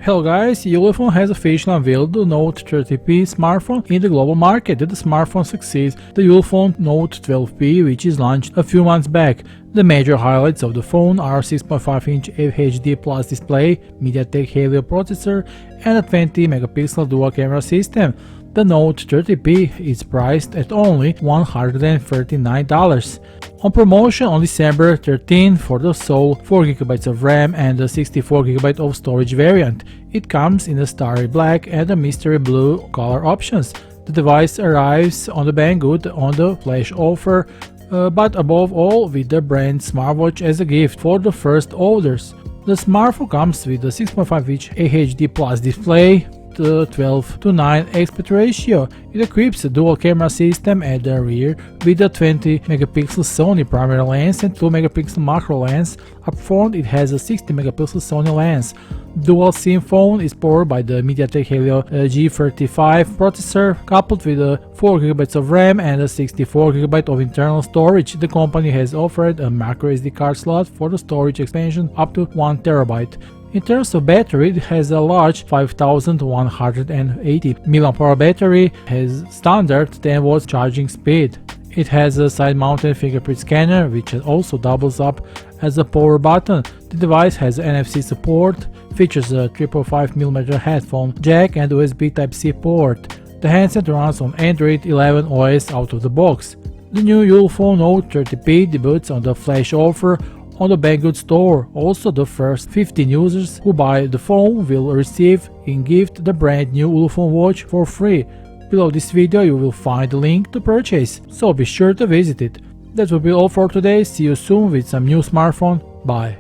Hello guys, Ulefone has officially unveiled the Note 30P smartphone in the global market. The smartphone succeeds the Ulefone Note 12P, which is launched a few months back. The major highlights of the phone are 6.5-inch HD Plus display, MediaTek Helio processor, and a 20-megapixel dual camera system. The Note 30P is priced at only $139. On promotion on December 13 for the sole 4GB of RAM and the 64GB of storage variant. It comes in a Starry black and a mystery blue color options. The device arrives on the Banggood on the flash offer, but above all with the brand smartwatch as a gift for the first orders. The smartphone comes with a 6.5-inch HD Plus display, the 12:9 aspect ratio. It equips a dual camera system at the rear with a 20-megapixel Sony primary lens and 2-megapixel macro lens. Up front it has a 60-megapixel Sony lens. Dual SIM phone is powered by the MediaTek Helio G35 processor, coupled with a 4GB of RAM and a 64GB of internal storage. The company has offered a micro SD card slot for the storage expansion up to 1TB. In terms of battery, it has a large 5180 mAh battery, has standard 10W charging speed. It has a side-mounted fingerprint scanner, which also doubles up as a power button. The device has NFC support, features a 3.5mm headphone jack and USB Type-C port. The handset runs on Android 11 OS out of the box. The new Ulefone Note 30P debuts on the flash offer on the Banggood store. Also, the first 15 users who buy the phone will receive in gift the brand new Ulefone watch for free. Below this video you will find the link to purchase, so be sure to visit it. That will be all for today. See you soon with some new smartphone. Bye.